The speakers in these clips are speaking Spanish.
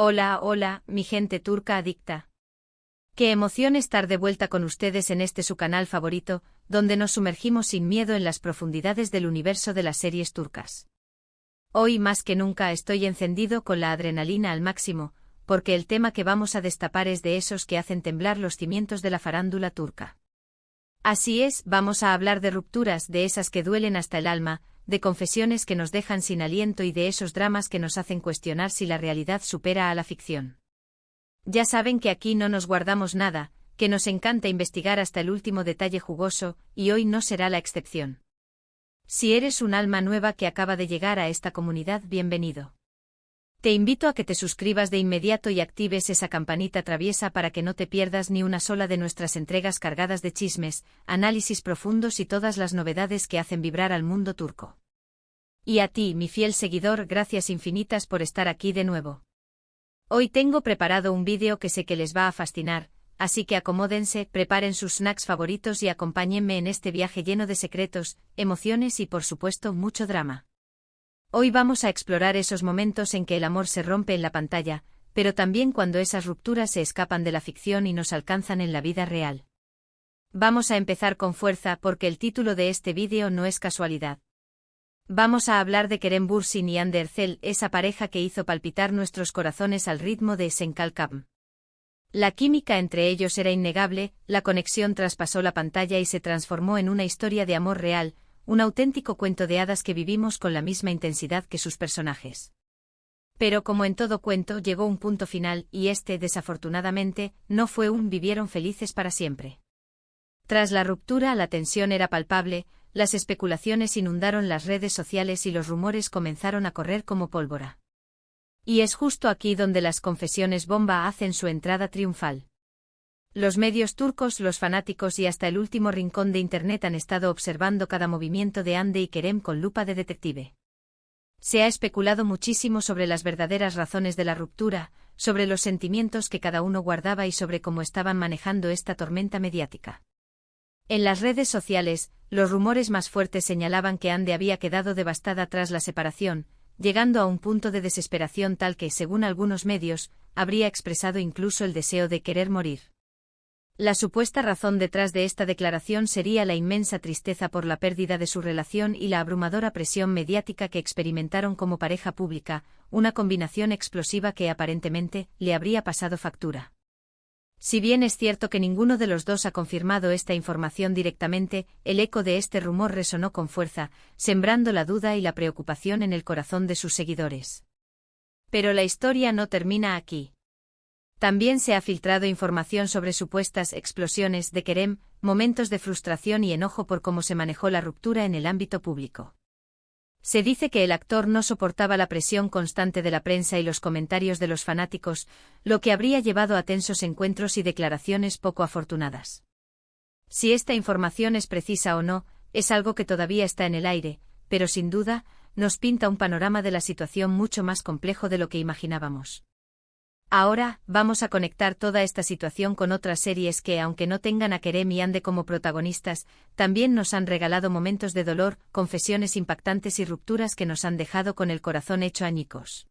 Hola, hola, mi gente turca adicta. Qué emoción estar de vuelta con ustedes en este su canal favorito, donde nos sumergimos sin miedo en las profundidades del universo de las series turcas. Hoy más que nunca estoy encendido con la adrenalina al máximo, porque el tema que vamos a destapar es de esos que hacen temblar los cimientos de la farándula turca. Así es, vamos a hablar de rupturas, de esas que duelen hasta el alma, de confesiones que nos dejan sin aliento y de esos dramas que nos hacen cuestionar si la realidad supera a la ficción. Ya saben que aquí no nos guardamos nada, que nos encanta investigar hasta el último detalle jugoso, y hoy no será la excepción. Si eres un alma nueva que acaba de llegar a esta comunidad, bienvenido. Te invito a que te suscribas de inmediato y actives esa campanita traviesa para que no te pierdas ni una sola de nuestras entregas cargadas de chismes, análisis profundos y todas las novedades que hacen vibrar al mundo turco. Y a ti, mi fiel seguidor, gracias infinitas por estar aquí de nuevo. Hoy tengo preparado un vídeo que sé que les va a fascinar, así que acomódense, preparen sus snacks favoritos y acompáñenme en este viaje lleno de secretos, emociones y por supuesto mucho drama. Hoy vamos a explorar esos momentos en que el amor se rompe en la pantalla, pero también cuando esas rupturas se escapan de la ficción y nos alcanzan en la vida real. Vamos a empezar con fuerza porque el título de este vídeo no es casualidad. Vamos a hablar de Kerem Bürsin y Hande Erçel, esa pareja que hizo palpitar nuestros corazones al ritmo de Senkalkam. La química entre ellos era innegable, la conexión traspasó la pantalla y se transformó en una historia de amor real, un auténtico cuento de hadas que vivimos con la misma intensidad que sus personajes. Pero como en todo cuento llegó un punto final y este, desafortunadamente, no fue un vivieron felices para siempre. Tras la ruptura la tensión era palpable, las especulaciones inundaron las redes sociales y los rumores comenzaron a correr como pólvora. Y es justo aquí donde las confesiones bomba hacen su entrada triunfal. Los medios turcos, los fanáticos y hasta el último rincón de Internet han estado observando cada movimiento de Hande y Kerem con lupa de detective. Se ha especulado muchísimo sobre las verdaderas razones de la ruptura, sobre los sentimientos que cada uno guardaba y sobre cómo estaban manejando esta tormenta mediática. En las redes sociales, los rumores más fuertes señalaban que Hande había quedado devastada tras la separación, llegando a un punto de desesperación tal que, según algunos medios, habría expresado incluso el deseo de querer morir. La supuesta razón detrás de esta declaración sería la inmensa tristeza por la pérdida de su relación y la abrumadora presión mediática que experimentaron como pareja pública, una combinación explosiva que aparentemente le habría pasado factura. Si bien es cierto que ninguno de los dos ha confirmado esta información directamente, el eco de este rumor resonó con fuerza, sembrando la duda y la preocupación en el corazón de sus seguidores. Pero la historia no termina aquí. También se ha filtrado información sobre supuestas explosiones de Kerem, momentos de frustración y enojo por cómo se manejó la ruptura en el ámbito público. Se dice que el actor no soportaba la presión constante de la prensa y los comentarios de los fanáticos, lo que habría llevado a tensos encuentros y declaraciones poco afortunadas. Si esta información es precisa o no, es algo que todavía está en el aire, pero sin duda, nos pinta un panorama de la situación mucho más complejo de lo que imaginábamos. Ahora, vamos a conectar toda esta situación con otras series que, aunque no tengan a Kerem y Hande como protagonistas, también nos han regalado momentos de dolor, confesiones impactantes y rupturas que nos han dejado con el corazón hecho añicos.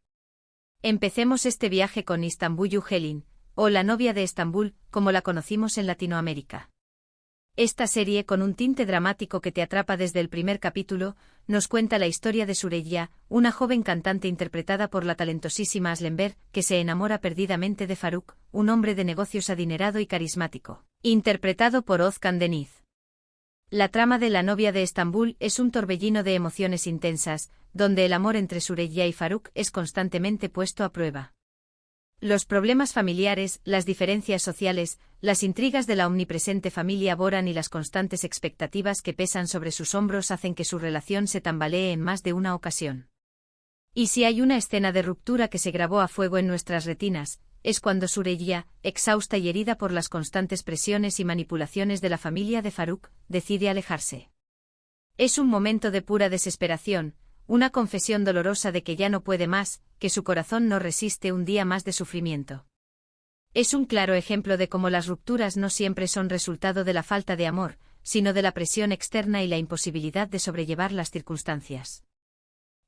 Empecemos este viaje con Istanbul Helin, o La novia de Estambul, como la conocimos en Latinoamérica. Esta serie, con un tinte dramático que te atrapa desde el primer capítulo, nos cuenta la historia de Süreyya, una joven cantante interpretada por la talentosísima Aslenber, que se enamora perdidamente de Faruk, un hombre de negocios adinerado y carismático, interpretado por Özkan Deniz. La trama de La novia de Estambul es un torbellino de emociones intensas, donde el amor entre Süreyya y Faruk es constantemente puesto a prueba. Los problemas familiares, las diferencias sociales, las intrigas de la omnipresente familia Boran y las constantes expectativas que pesan sobre sus hombros hacen que su relación se tambalee en más de una ocasión. Y si hay una escena de ruptura que se grabó a fuego en nuestras retinas, es cuando Süreyya, exhausta y herida por las constantes presiones y manipulaciones de la familia de Faruk, decide alejarse. Es un momento de pura desesperación, una confesión dolorosa de que ya no puede más, que su corazón no resiste un día más de sufrimiento. Es un claro ejemplo de cómo las rupturas no siempre son resultado de la falta de amor, sino de la presión externa y la imposibilidad de sobrellevar las circunstancias.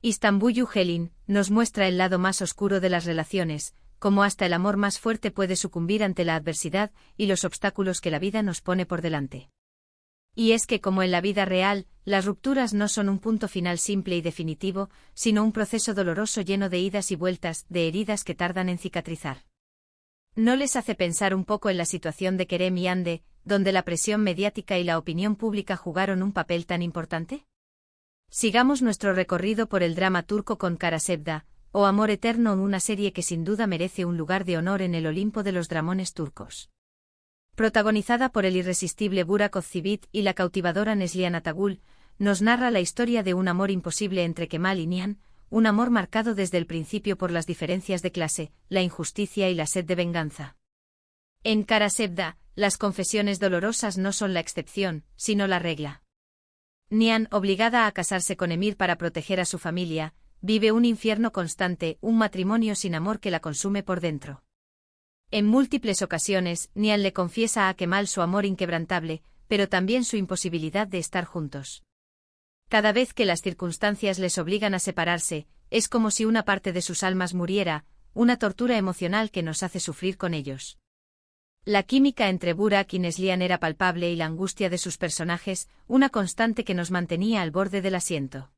Istanbul Helin nos muestra el lado más oscuro de las relaciones, como hasta el amor más fuerte puede sucumbir ante la adversidad y los obstáculos que la vida nos pone por delante. Y es que, como en la vida real, las rupturas no son un punto final simple y definitivo, sino un proceso doloroso lleno de idas y vueltas, de heridas que tardan en cicatrizar. ¿No les hace pensar un poco en la situación de Kerem y Hande, donde la presión mediática y la opinión pública jugaron un papel tan importante? Sigamos nuestro recorrido por el drama turco con Kara Sevda, o Amor Eterno, una serie que sin duda merece un lugar de honor en el Olimpo de los dramones turcos. Protagonizada por el irresistible Burak Özçivit y la cautivadora Neslihan Atagül, nos narra la historia de un amor imposible entre Kemal y Nihan, un amor marcado desde el principio por las diferencias de clase, la injusticia y la sed de venganza. En Kara Sevda, las confesiones dolorosas no son la excepción, sino la regla. Nihan, obligada a casarse con Emir para proteger a su familia, vive un infierno constante, un matrimonio sin amor que la consume por dentro. En múltiples ocasiones, Nihan le confiesa a Kemal su amor inquebrantable, pero también su imposibilidad de estar juntos. Cada vez que las circunstancias les obligan a separarse, es como si una parte de sus almas muriera, una tortura emocional que nos hace sufrir con ellos. La química entre Burak y Neslihan era palpable y la angustia de sus personajes, una constante que nos mantenía al borde del asiento.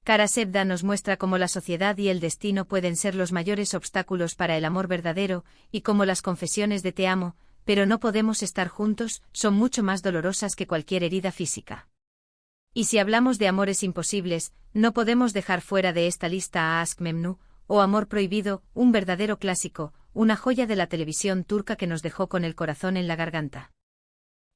Kara Sevda nos muestra cómo la sociedad y el destino pueden ser los mayores obstáculos para el amor verdadero, y cómo las confesiones de te amo, pero no podemos estar juntos, son mucho más dolorosas que cualquier herida física. Y si hablamos de amores imposibles, no podemos dejar fuera de esta lista a Aşk Memnu, o Amor Prohibido, un verdadero clásico, una joya de la televisión turca que nos dejó con el corazón en la garganta.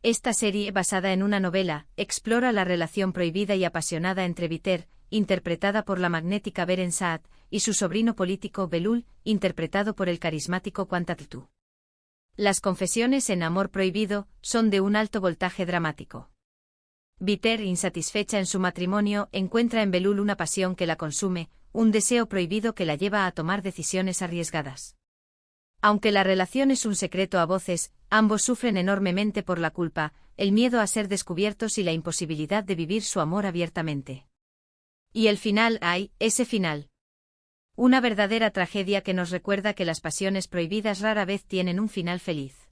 Esta serie, basada en una novela, explora la relación prohibida y apasionada entre Biter, interpretada por la magnética Beren Saat, y su sobrino político Belul, interpretado por el carismático Kuantatltu. Las confesiones en Amor Prohibido son de un alto voltaje dramático. Biter, insatisfecha en su matrimonio, encuentra en Belul una pasión que la consume, un deseo prohibido que la lleva a tomar decisiones arriesgadas. Aunque la relación es un secreto a voces, ambos sufren enormemente por la culpa, el miedo a ser descubiertos y la imposibilidad de vivir su amor abiertamente. Y el final, ese final. Una verdadera tragedia que nos recuerda que las pasiones prohibidas rara vez tienen un final feliz.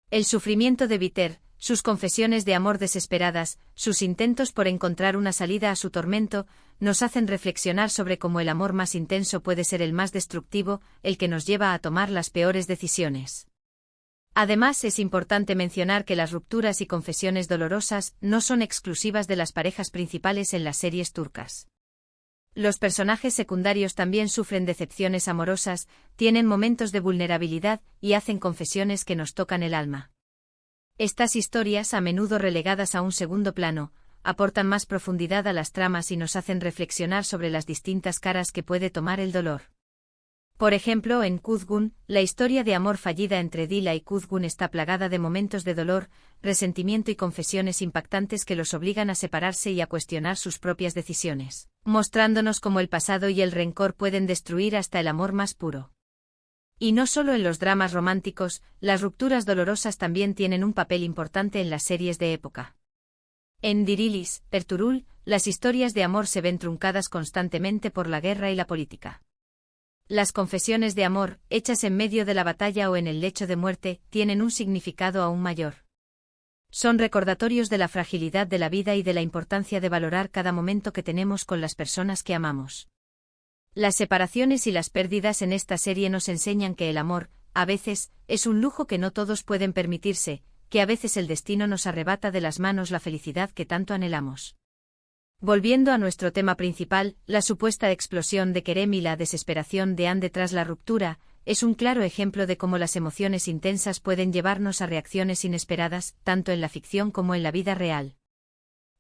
El sufrimiento de Biter, sus confesiones de amor desesperadas, sus intentos por encontrar una salida a su tormento, nos hacen reflexionar sobre cómo el amor más intenso puede ser el más destructivo, el que nos lleva a tomar las peores decisiones. Además, es importante mencionar que las rupturas y confesiones dolorosas no son exclusivas de las parejas principales en las series turcas. Los personajes secundarios también sufren decepciones amorosas, tienen momentos de vulnerabilidad y hacen confesiones que nos tocan el alma. Estas historias, a menudo relegadas a un segundo plano, aportan más profundidad a las tramas y nos hacen reflexionar sobre las distintas caras que puede tomar el dolor. Por ejemplo, en Kuzgun, la historia de amor fallida entre Dila y Kuzgun está plagada de momentos de dolor, resentimiento y confesiones impactantes que los obligan a separarse y a cuestionar sus propias decisiones, mostrándonos cómo el pasado y el rencor pueden destruir hasta el amor más puro. Y no solo en los dramas románticos, las rupturas dolorosas también tienen un papel importante en las series de época. En Dirilis, Ertuğrul, las historias de amor se ven truncadas constantemente por la guerra y la política. Las confesiones de amor, hechas en medio de la batalla o en el lecho de muerte, tienen un significado aún mayor. Son recordatorios de la fragilidad de la vida y de la importancia de valorar cada momento que tenemos con las personas que amamos. Las separaciones y las pérdidas en esta serie nos enseñan que el amor, a veces, es un lujo que no todos pueden permitirse, que a veces el destino nos arrebata de las manos la felicidad que tanto anhelamos. Volviendo a nuestro tema principal, la supuesta explosión de Kerem y la desesperación de Hande tras la ruptura, es un claro ejemplo de cómo las emociones intensas pueden llevarnos a reacciones inesperadas, tanto en la ficción como en la vida real.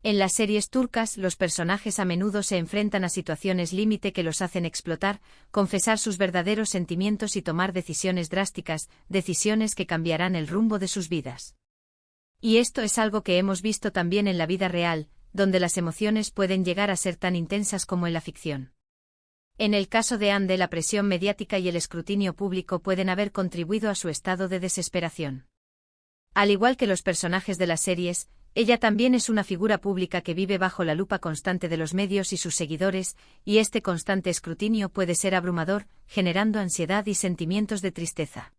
En las series turcas, los personajes a menudo se enfrentan a situaciones límite que los hacen explotar, confesar sus verdaderos sentimientos y tomar decisiones drásticas, decisiones que cambiarán el rumbo de sus vidas. Y esto es algo que hemos visto también en la vida real, donde las emociones pueden llegar a ser tan intensas como en la ficción. En el caso de Hande, la presión mediática y el escrutinio público pueden haber contribuido a su estado de desesperación. Al igual que los personajes de las series, Ella también es una figura pública que vive bajo la lupa constante de los medios y sus seguidores, y este constante escrutinio puede ser abrumador, generando ansiedad y sentimientos de tristeza.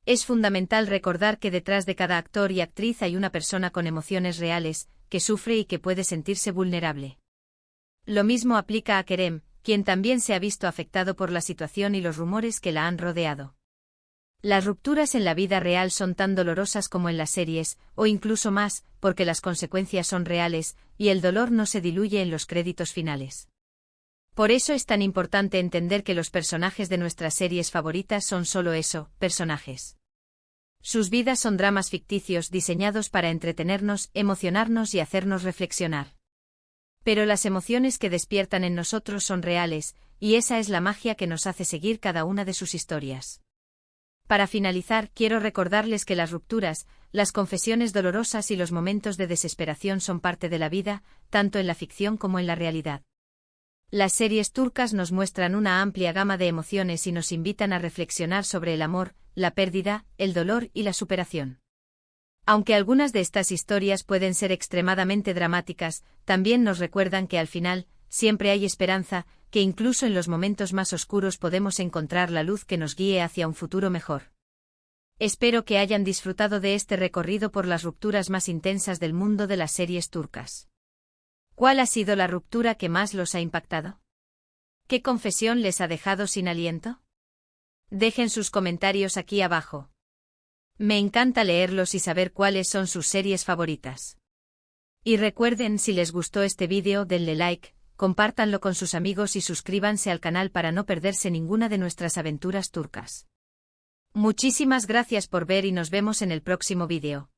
Es fundamental recordar que detrás de cada actor y actriz hay una persona con emociones reales, que sufre y que puede sentirse vulnerable. Lo mismo aplica a Kerem, quien también se ha visto afectado por la situación y los rumores que la han rodeado. Las rupturas en la vida real son tan dolorosas como en las series, o incluso más, porque las consecuencias son reales, y el dolor no se diluye en los créditos finales. Por eso es tan importante entender que los personajes de nuestras series favoritas son solo eso, personajes. Sus vidas son dramas ficticios diseñados para entretenernos, emocionarnos y hacernos reflexionar. Pero las emociones que despiertan en nosotros son reales, y esa es la magia que nos hace seguir cada una de sus historias. Para finalizar, quiero recordarles que las rupturas, las confesiones dolorosas y los momentos de desesperación son parte de la vida, tanto en la ficción como en la realidad. Las series turcas nos muestran una amplia gama de emociones y nos invitan a reflexionar sobre el amor, la pérdida, el dolor y la superación. Aunque algunas de estas historias pueden ser extremadamente dramáticas, también nos recuerdan que al final, siempre hay esperanza, que incluso en los momentos más oscuros podemos encontrar la luz que nos guíe hacia un futuro mejor. Espero que hayan disfrutado de este recorrido por las rupturas más intensas del mundo de las series turcas. ¿Cuál ha sido la ruptura que más los ha impactado? ¿Qué confesión les ha dejado sin aliento? Dejen sus comentarios aquí abajo. Me encanta leerlos y saber cuáles son sus series favoritas. Y recuerden, si les gustó este vídeo, denle like, compártanlo con sus amigos y suscríbanse al canal para no perderse ninguna de nuestras aventuras turcas. Muchísimas gracias por ver y nos vemos en el próximo vídeo.